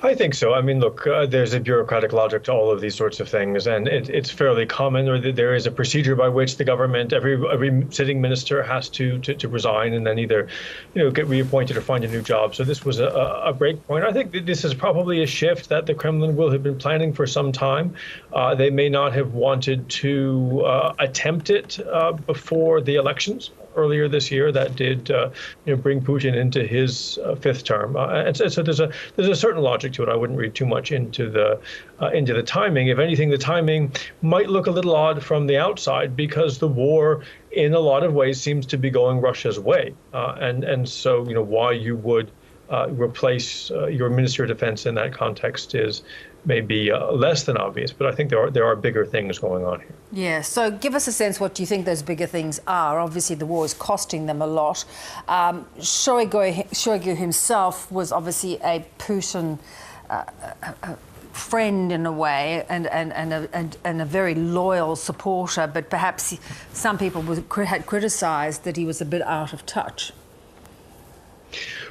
I think so. I mean, look, there's a bureaucratic logic to all of these sorts of things, and it's fairly common, or there is a procedure by which the government, every sitting minister has to resign and then either, get reappointed or find a new job. So this was a break point. I think this is probably a shift that the Kremlin will have been planning for some time. They may not have wanted to attempt it before the elections earlier this year. That did bring Putin into his fifth term, and so there's a certain logic to it. I wouldn't read too much into the timing. If anything, the timing might look a little odd from the outside because the war, in a lot of ways, seems to be going Russia's way, and so why you would replace your Minister of Defense in that context is maybe less than obvious, but I think there are bigger things going on here. Yeah, so give us a sense, what do you think those bigger things are? Obviously, the war is costing them a lot. Shoigu himself was obviously a Putin friend in a way, and a very loyal supporter, but perhaps some people had criticised that he was a bit out of touch.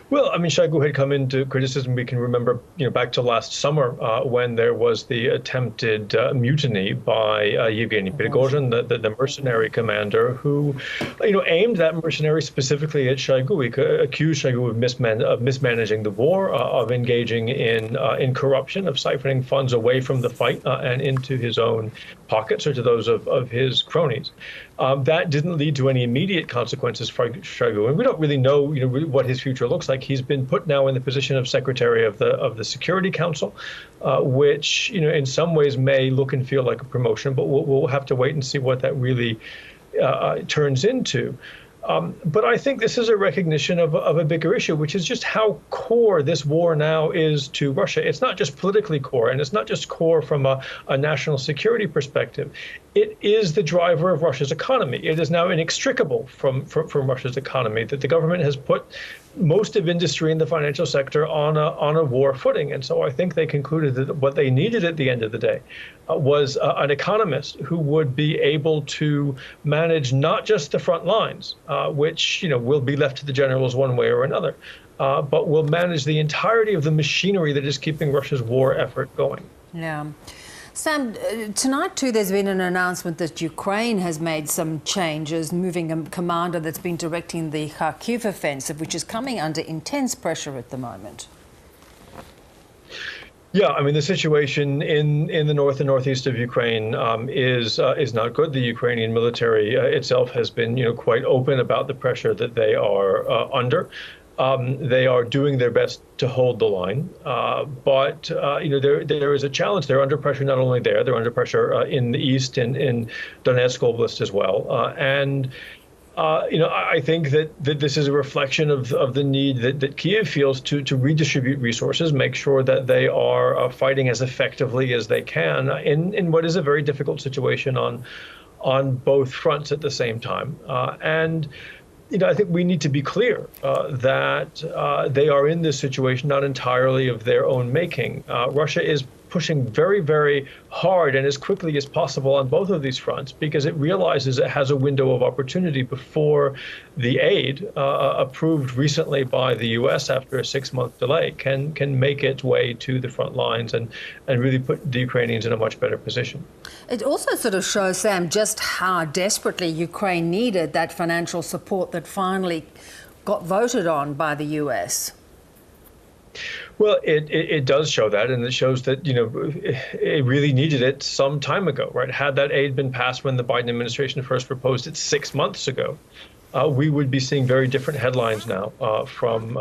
Well, I mean, Shoigu had come into criticism. We can remember, back to last summer when there was the attempted mutiny by Yevgeny Prigozhin, the mercenary commander, who, aimed that mercenary specifically at Shoigu. He accused Shoigu of mismanaging the war, of engaging in corruption, of siphoning funds away from the fight and into his own pockets or to those of his cronies. That didn't lead to any immediate consequences for Shoigu, and we don't really know, what his future looks like. He's been put now in the position of Secretary of the Security Council, which, in some ways may look and feel like a promotion, but we'll have to wait and see what that really turns into. But I think this is a recognition of a bigger issue, which is just how core this war now is to Russia. It's not just politically core, and it's not just core from a national security perspective. It is the driver of Russia's economy. It is now inextricable from Russia's economy, that the government has put most of industry in the financial sector on a war footing. And so I think they concluded that what they needed at the end of the day was an economist who would be able to manage not just the front lines, which will be left to the generals one way or another, but will manage the entirety of the machinery that is keeping Russia's war effort going. Yeah. Sam, tonight too there's been an announcement that Ukraine has made some changes, moving a commander that's been directing the Kharkiv offensive, which is coming under intense pressure at the moment. Yeah, I mean, the situation in the north and northeast of Ukraine is not good. The Ukrainian military itself has been, quite open about the pressure that they are under. They are doing their best to hold the line, but there is a challenge. They're under pressure not only there; they're under pressure in the east, in Donetsk Oblast as well, and. I think that this is a reflection of the need that Kiev feels to redistribute resources, make sure that they are fighting as effectively as they can in what is a very difficult situation on both fronts at the same time. And I think we need to be clear that they are in this situation not entirely of their own making. Russia is pushing very, very hard and as quickly as possible on both of these fronts because it realizes it has a window of opportunity before the aid approved recently by the U.S. after a 6-month delay can make its way to the front lines and really put the Ukrainians in a much better position. It also sort of shows, Sam, just how desperately Ukraine needed that financial support that finally got voted on by the U.S. Well, it does show that, and it shows that, it really needed it some time ago, right? Had that aid been passed when the Biden administration first proposed it 6 months ago, we would be seeing very different headlines now from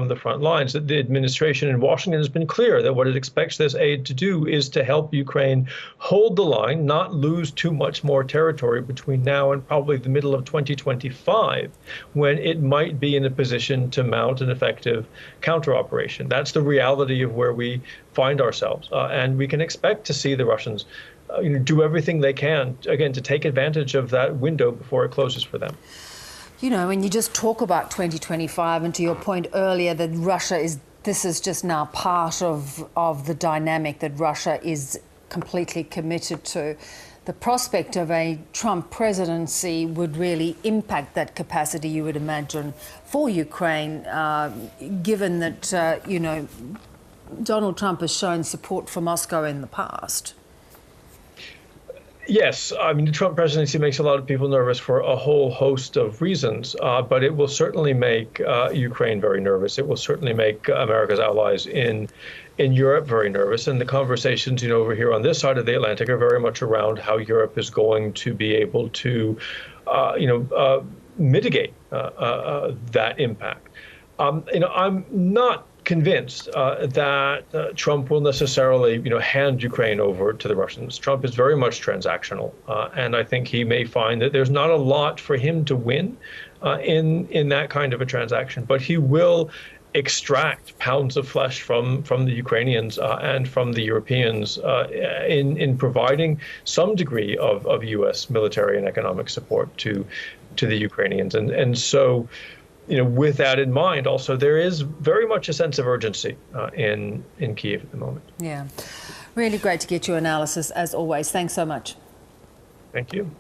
the front lines. The administration in Washington has been clear that what it expects this aid to do is to help Ukraine hold the line, not lose too much more territory between now and probably the middle of 2025, when it might be in a position to mount an effective counter-operation. That's the reality of where we find ourselves, and we can expect to see the Russians do everything they can, again, to take advantage of that window before it closes for them. When you just talk about 2025, and to your point earlier that this is just now part of the dynamic that Russia is completely committed to, the prospect of a Trump presidency would really impact that capacity, you would imagine, for Ukraine, given that, Donald Trump has shown support for Moscow in the past. Yes, I mean, the Trump presidency makes a lot of people nervous for a whole host of reasons, but it will certainly make Ukraine very nervous. It will certainly make America's allies in Europe very nervous. And the conversations, over here on this side of the Atlantic are very much around how Europe is going to be able to, mitigate that impact. I'm not convinced that Trump will necessarily, hand Ukraine over to the Russians. Trump is very much transactional, and I think he may find that there's not a lot for him to win in that kind of a transaction. But he will extract pounds of flesh from the Ukrainians and from the Europeans in providing some degree of U.S. military and economic support to the Ukrainians, and so. With that in mind, also, there is very much a sense of urgency in Kyiv at the moment. Yeah. Really great to get your analysis, as always. Thanks so much. Thank you.